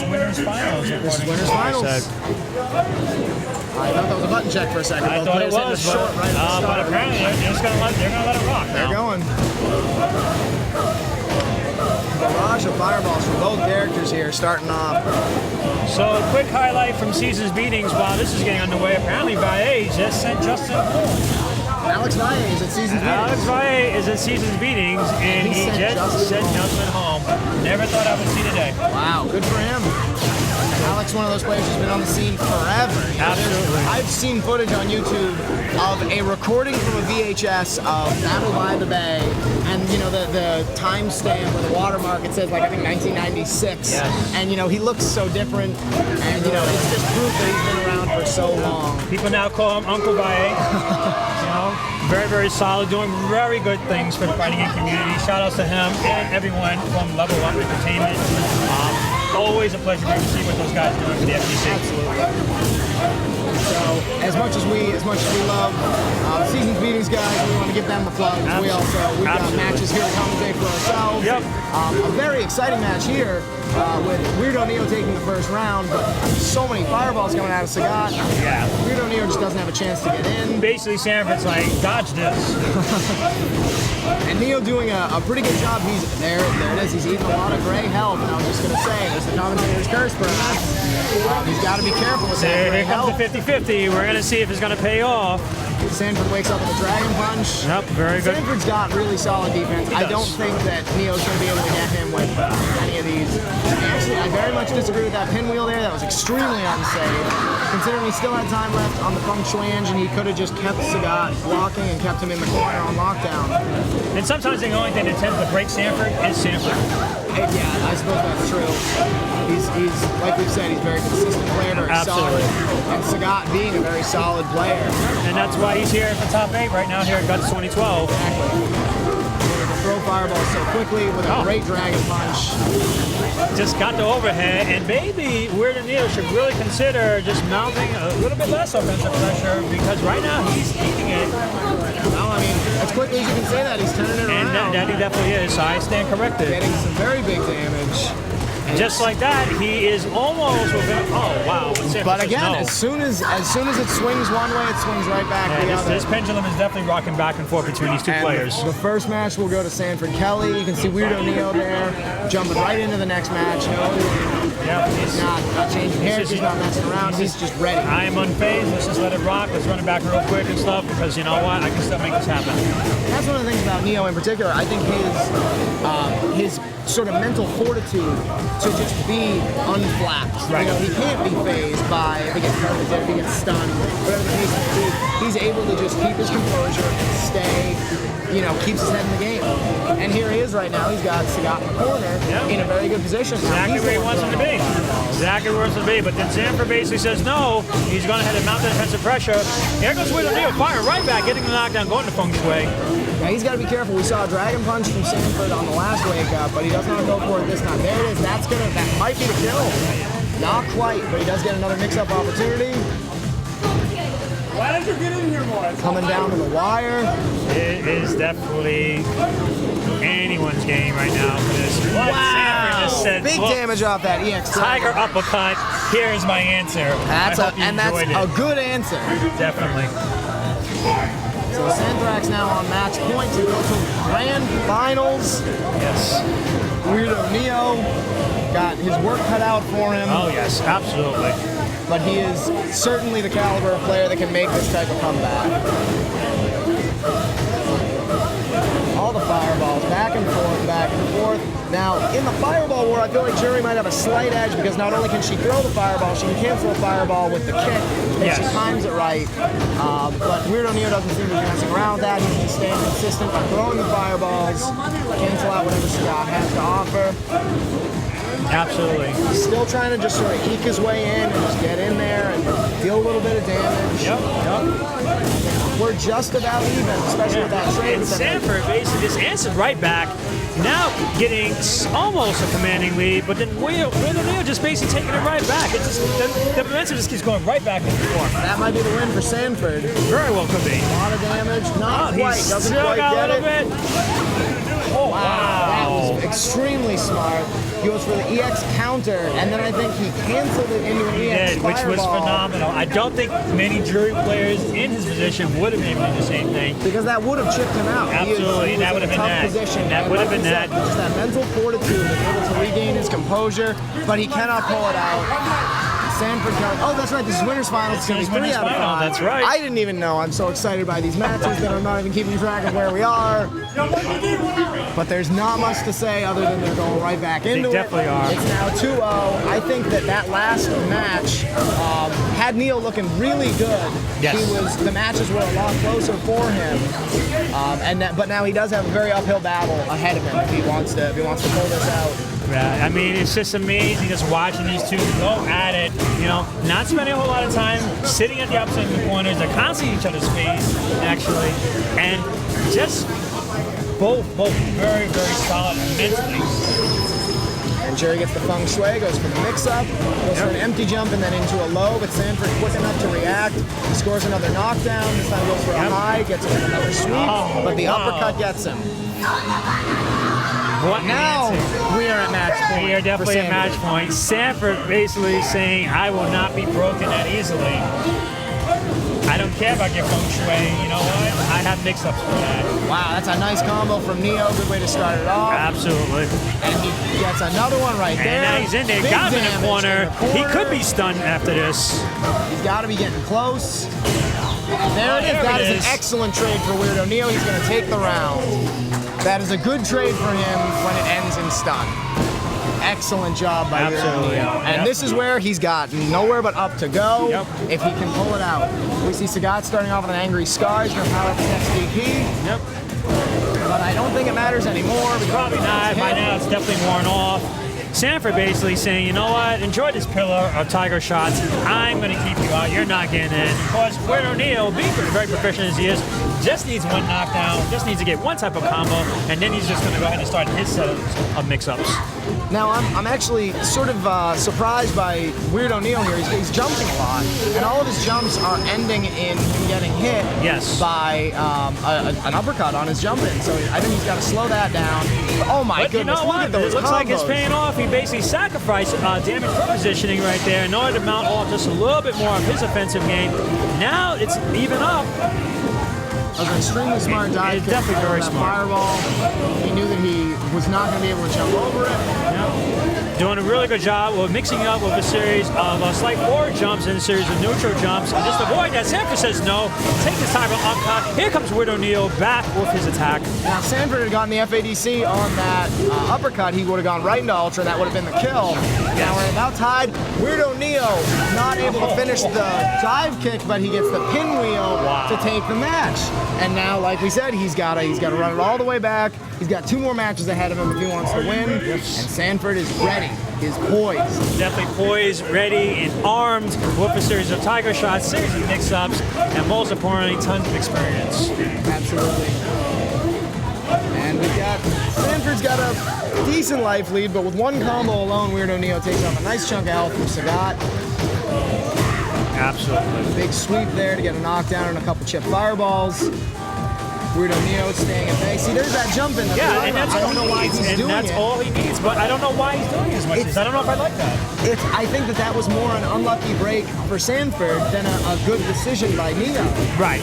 this winner's finals. This is winner's finals. I thought that was a button check for a second. I thought it was, short right at the start. but apparently they're gonna let it rock now. They're going. Barrage of fireballs from both characters here, starting off. So a quick highlight from Season's Beatings while this is getting underway. Apparently Valle just sent Justin home. Alex Valle is at Season's Beatings. Alex Valle is at Season's Beatings, and he just sent Justin home. Never thought I would see today. Wow, good for him. Alex, one of those players who's been on the scene forever. Absolutely. I've seen footage on YouTube of a recording from a VHS of Battle by the Bay, and you know the timestamp or the watermark. It says like I think 1996, yes. And you know he looks so different, and you know it's just proof that he's been around for so long. People now call him Uncle Valle. You know, very, very solid, doing very good things for the fighting game community. Shout outs to him and everyone from Level Up Entertainment. Always a pleasure to see what those guys are doing for the FGC. Absolutely. So, as much as we love Season's Beatings guys, we want to give them the plug. We've got matches here to commentate for ourselves. Yep. A very exciting match here with WeirdoNeo taking the first round, but so many fireballs coming out of Sagat. Yeah. WeirdoNeo just doesn't have a chance to get in. Basically, Sanford's like, dodge this. And Neo doing a pretty good job. He's there it is. He's eating a lot of gray health. And I was just going to say, there's the commentator's curse perhaps. He's got to be careful with that gray Here comes health. the 50-50. We're going to see if it's going to pay off. Sanford wakes up with a Dragon Punch. Yep, very good. Sanford's got really solid defense. I don't think that Neo's going to be able to get him with any of these. Actually, I very much disagree with that pinwheel there. That was extremely unsafe. Considering he still had time left on the Feng Shui engine, he could have just kept Sagat blocking and kept him in the corner on lockdown. And sometimes the only thing that tends to break Sanford is Sanford. Yeah, I suppose that's true. He's like we've said, he's a very consistent player, very Absolutely. solid. And Sagat being a very solid player. And that's why he's here for top 8 right now here at Guts 2012. Exactly. Throw fireballs so quickly with a great Dragon Punch. Just got the overhead, and maybe WeirdoNeo should really consider just mounting a little bit less offensive pressure because right now he's eating it. Well, I mean, as quickly as you can say that, he's turning it And around. that he definitely is, so I stand corrected. Getting some very big damage. And Just like that, he is almost within. Oh wow! But again, as soon as it swings one way, it swings right back the other. This pendulum is definitely rocking back and forth between these two players. The first match will go to Sanford Kelly. You can see WeirdoNeo there, jumping right into the next match. He's not changing characters, he's not messing around. He's just ready. I am unfazed. Let's just let it rock. Let's run it back real quick and stuff because you know what? I can still make this happen. That's one of the things about Neo in particular. I think his sort of mental fortitude to just be unflapped. Right. You know, he can't be phased by if he gets hurt, if he gets stunned, whatever the case may be. He's able to just keep his composure and stay, keeps his head in the game. And here he is right now. He's got Sagat in the corner in a very good position. Exactly where he wants him to be. Exactly where he wants him to be. But then Sanford basically says no. He's going to head and mount the defensive pressure. Here goes WeirdoNeo, firing right back, getting the knockdown, going to Feng Shui. Yeah, he's got to be careful. We saw a Dragon Punch from Sanford on the last wake up, but he does not go for it this time. There it is. That might be the kill. Not quite, but he does get another mix-up opportunity. Why did you get in here, boys? Coming down to the wire. It is definitely anyone's game right now for this. What Sanford just said, Big damage off that EX. Tiger uppercut. Here's my answer. That's a good answer. Definitely. So Santhrax now on match point to go to grand finals. Yes. WeirdoNeo got his work cut out for him. Oh yes, absolutely. But he is certainly the caliber of player that can make this type of comeback. All the fireballs, back and forth, back and forth. Now, in the fireball war, I feel like Jury might have a slight edge because not only can she throw the fireball, she can cancel a fireball with the kick if she times it right. But WeirdoNeo doesn't seem to be messing around with that. He's just staying consistent by throwing the fireballs, cancel out whatever Sagat has to offer. Absolutely. He's still trying to just sort of eke his way in and just get in there and deal a little bit of damage. Yep. We're just about even, especially with that trade. And Sanford basically just answered right back, now getting almost a commanding lead, but then WeirdoNeo just basically taking it right back. It just, the momentum just keeps going right back and forth. That might be the win for Sanford. Very well could be. A lot of damage, not quite, doesn't still quite got get a little it. bit. Oh, wow. extremely smart. He goes for the EX counter, and then I think he canceled it into an EX did, which was fireball. phenomenal. I don't think many jury players in his position would have been able to do the same thing. Because that would have chipped him out. Absolutely, he was that would in have a been tough that. position. That And would have like been you said, that. Just that mental fortitude, able to regain his composure, but he cannot pull it out. Sanford Kelly. Oh, that's right. This is winners finals. It's going to be 3 out of 5. That's right. I didn't even know. I'm so excited by these matches that I'm not even keeping track of where we are. But there's not much to say other than they're going right back into it. definitely are. It's now 2-0. I think that last match had Neil looking really good. Yes. The matches were a lot closer for him. But now he does have a very uphill battle ahead of him if he wants to pull this out. Yeah, I mean, it's just amazing just watching these two go at it, you know, not spending a whole lot of time sitting at the opposite end of the corners. They're constantly in each other's face, actually, and just both very, very solid mentally. And Jerry gets the feng shui, goes for the mix-up, goes for an empty jump and then into a low, but Sanford quick enough to react. He scores another knockdown, this time goes for a high, gets another sweep, but the uppercut gets him. What Now answer. we are at match point. We are definitely at match point. Sanford basically saying, I will not be broken that easily. I don't care about your feng shui. You know what? I have mix-ups for that. Wow, that's a nice combo from Neo. Good way to start it off. Absolutely. And he gets another one right there. And now he's in there. Big Got him in damage the corner. in the corner. He could be stunned after this. He's got to be getting close. There it is. There That it is is. an excellent trade for WeirdoNeo. He's going to take the round. That is a good trade for him when it ends in stun. Excellent job by Absolutely. WeirdoNeo. And Yep. this is where he's got nowhere but up to go Yep. if he can pull it out. We see Sagat starting off with an angry scar. He's going to power up his XDP. Yep. But I don't think it matters anymore. because Probably not. By now, it's definitely worn off. Sanford basically saying, you know what? Enjoy this pillar of tiger shots. I'm going to keep you out. You're not getting in. Of course, WeirdoNeo, being very proficient as he is, just needs one knockdown, just needs to get one type of combo, and then he's just going to go ahead and start his set of mix-ups. Now, I'm actually sort of surprised by WeirdoNeo here. He's jumping a lot, and all of his jumps are ending in him getting hit Yes. by an uppercut on his jump in. So I think he's got to slow that down. Oh my But you goodness, know look what? at those It looks like it's combos. paying off. He basically sacrificed damage for positioning right there in order to mount off just a little bit more of his offensive game. Now it's even up. That was an extremely smart dive. It's kick definitely on very that smart. Fireball. He knew that he was not going to be able to jump over it. Doing a really good job of mixing up with a series of slight forward jumps and a series of neutral jumps. And just avoid that. Sanford says no. Take this time of upcut. Here comes WeirdoNeo back with his attack. Now, Sanford had gotten the FADC on that uppercut. He would have gone right into Ultra. That would have been the kill. Now we're about tied. WeirdoNeo not able to finish the dive kick, but he gets the pinwheel to take the match. And now, like we said, he's got to run it all the way back. He's got 2 more matches ahead of him if he wants to win. And Sanford is ready. Is poised. Definitely poised, ready, and armed with a series of tiger shots, series of mix-ups, and most importantly, tons of experience. Absolutely. And we've got Sanford's got a decent life lead, but with one combo alone, WeirdoNeo takes off a nice chunk of health from Sagat. Absolutely. Big sweep there to get a knockdown and a couple chip fireballs. WeirdoNeo staying at bay. See, there's that jump in. Yeah, and that's I all don't know he why needs, he's and doing that's it. all he needs. But I don't know why he's doing it as much as I don't know if I like that. I think that was more an unlucky break for Sanford than a good decision by Neo. Right.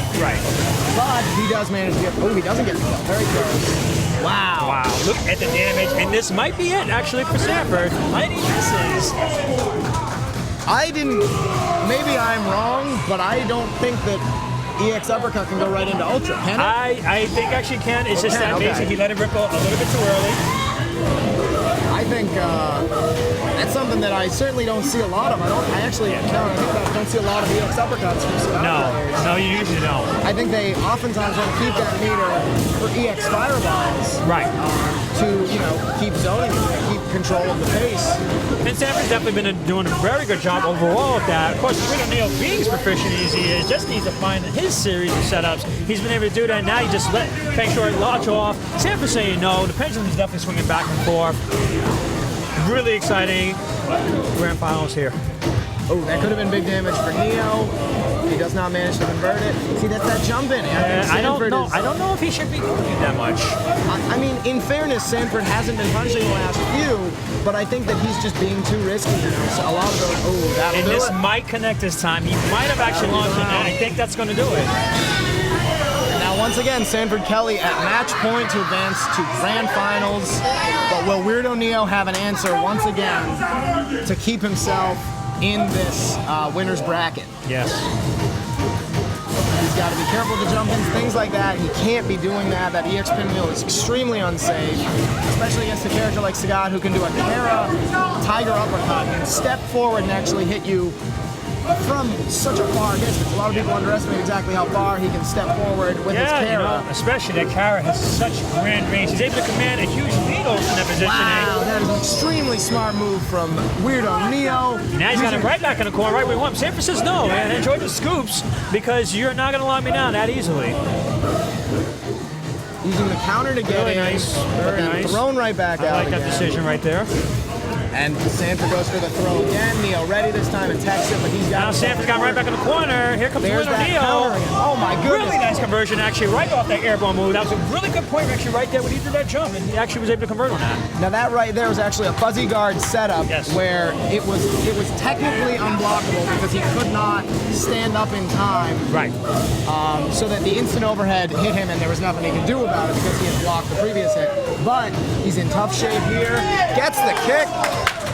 But he does manage to get. Oh, he doesn't get the kill. Very close. Wow. Wow, look at the damage, and this might be it actually for Sanford. Might he misses. I didn't. Maybe I'm wrong, but I don't think that EX uppercut can go right into Ultra. Can it? I think actually can. It's It just can, that okay. basically he let it rip a little bit too early. I think that's something that I certainly don't see a lot of. I actually, now that I think about it, don't see a lot of EX uppercuts from Sagat players. No, you usually don't. I think they oftentimes want to keep that meter for EX fireballs. Right. To, keep zoning and keep control of the pace. And Sanford's definitely been doing a very good job overall with that. Of course, WeirdoNeo being as proficient as he is, just needs to find his series of setups. He's been able to do that. Now he just let Feng Shui launch off. Sanford saying no. The pendulum is definitely swinging back and forth. Really exciting grand finals here. Oh, that could have been big damage for Neo. He does not manage to convert it. See, that's that jump in. I don't know. I don't know if he should be doing that much. I mean, in fairness, Sanford hasn't been punching the last few, but I think that he's just being too risky. You know? So a lot of those. Oh, that'll and do this it. might connect this time. He might have actually launched it, and I think that's going to do it. Now, once again, Sanford Kelly at match point to advance to grand finals. But will WeirdoNeo have an answer once again to keep himself in this winner's bracket? Yes. He's got to be careful to jump ins, things like that. He can't be doing that. That EX pinwheel is extremely unsafe, especially against a character like Sagat who can do a Kara Tiger uppercut and step forward and actually hit you from such a far distance. A lot of people underestimate exactly how far he can step forward with his Kara. You know, especially that Kara has such grand range. He's able to command a huge needle in that position. Wow, that is an extremely smart move from WeirdoNeo. Now he's got him right back in the corner, right where we want him. Sanford says no, man. Enjoy the scoops because you're not going to lock me down that easily. Using the counter to get Really in, nice, but very then nice. thrown right back out I like that again. decision right there. And Sanford goes for the throw again. Neo ready this time, attacks it, but he's got. Now Sanford's got right back in the corner. Here comes There's that counter again. WeirdoNeo. Oh my goodness. Really nice conversion, actually, right off that airborne move. That was a really good point, actually, right there when he did that jump, and he actually was able to convert on that. Now that right there was actually a fuzzy guard setup where it was technically unblockable because he could not stand up in time. Right. So that the instant overhead hit him and there was nothing he could do about it because he had blocked the previous hit. But he's in tough shape here, gets the kick,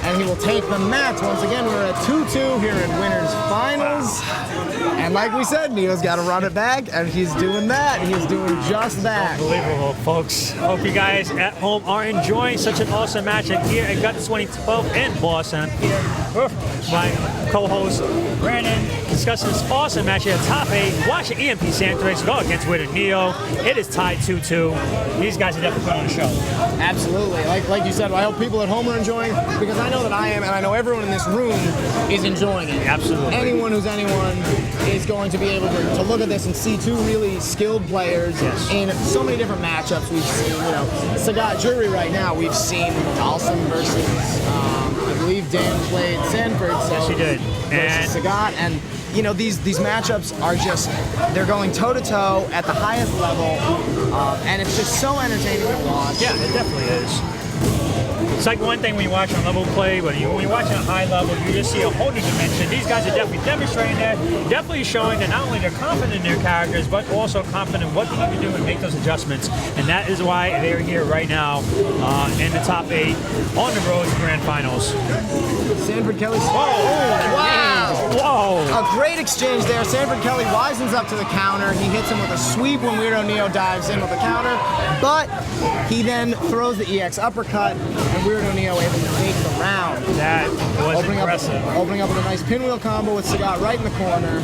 and he will take the match. Once again, we're at 2-2 here in winners finals. And like we said, Neo's got to run it back, and he's doing that. He's doing just that. Unbelievable, folks. Hope you guys at home are enjoying such an awesome match here at Gut 2012 in Boston. Here with my co-host Brandon discussing this awesome match here at Top 8. Watching EMP Santhrax go against WeirdoNeo. It is tied 2-2. These guys are definitely putting on a show. Absolutely. Like you said, I hope people at home are enjoying, because I know that I am, and I know everyone in this room is enjoying it. Absolutely. Anyone who's anyone is going to be able to look at this and see two really skilled players in so many different matchups. We've seen, you know, Sagat Jury right now. We've seen Dalsum versus, I believe Dan played Sanford. So Yes, he did. Versus Sagat, and you know, these matchups are just, they're going toe-to-toe at the highest level, and it's just so entertaining to watch. Yeah, it definitely is. It's like one thing when you watch on level play, but when you're watching a high level, you just see a whole new dimension. These guys are definitely demonstrating that, definitely showing that not only they're confident in their characters, but also confident in what they need to do and make those adjustments. And that is why they're here right now in the top 8 on the road to grand finals. Sanford Kelly. Whoa! Wow! Whoa! A great exchange there. Sanford Kelly wisens up to the counter. He hits him with a sweep when WeirdoNeo dives in with the counter, but he then throws the EX uppercut, and WeirdoNeo able to take the round. That was Opening impressive. Opening up with a nice pinwheel combo with Sagat right in the corner.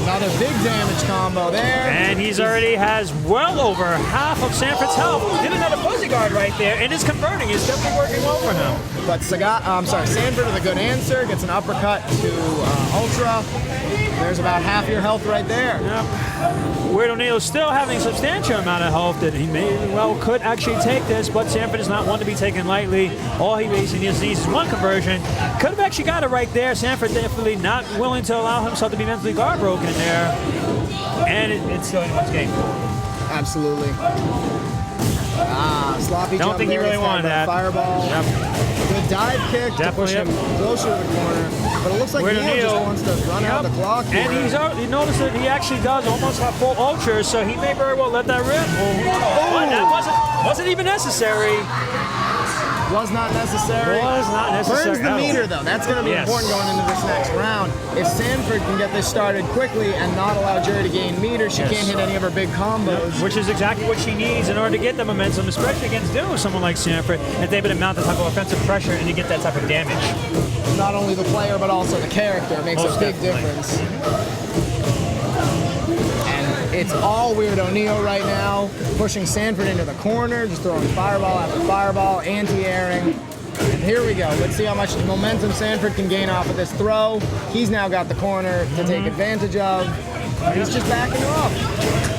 Another big damage combo there. And he's already has well over half of Sanford's health. Did another fuzzy guard right there, and is converting. It's definitely working well for him. But Sanford with a good answer, gets an uppercut to Ultra. There's about half your health right there. Yep. WeirdoNeo still having a substantial amount of health that he may well could actually take this, but Sanford is not one to be taken lightly. All he basically needs is one conversion. Could have actually got it right there. Sanford definitely not willing to allow himself to be mentally guard broken there. And it's still anyone's game. Absolutely. Sloppy Don't jump think he there, really gets wanted by that. Fireball. Yep. Good dive kick Definitely, to push him closer to the corner. But it looks like Neo just wants to run out the clock here. And he noticed that he actually does almost have full ultra, so he may very well let that rip. But that wasn't even necessary. Was not necessary. Was not necessary. Burns the meter, though. That's going to be important going into this next round. If Sanford can get this started quickly and not allow Jury to gain meter, she can't hit any of her big combos. Which is exactly what she needs in order to get the momentum, especially against dealing with someone like Sanford, and they're able to mount the type of offensive pressure and to get that type of damage. Not only the player, but also the character makes a big difference. It's all WeirdoNeo right now, pushing Sanford into the corner, just throwing fireball after fireball, anti-airing. And here we go. Let's see how much momentum Sanford can gain off of this throw. He's now got the corner to take advantage of. He's just backing off.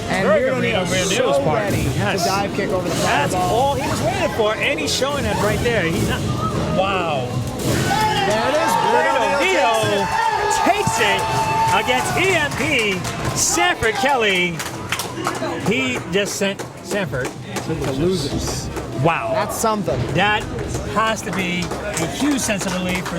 And WeirdoNeo so ready to dive kick over the fireball. That's all he was waiting for, and he's showing it right there. He's not. Wow. There it is. WeirdoNeo it against EMP Sanford Kelly. He just sent Sanford The losers. Wow. That's something. That has to be a huge sense of relief for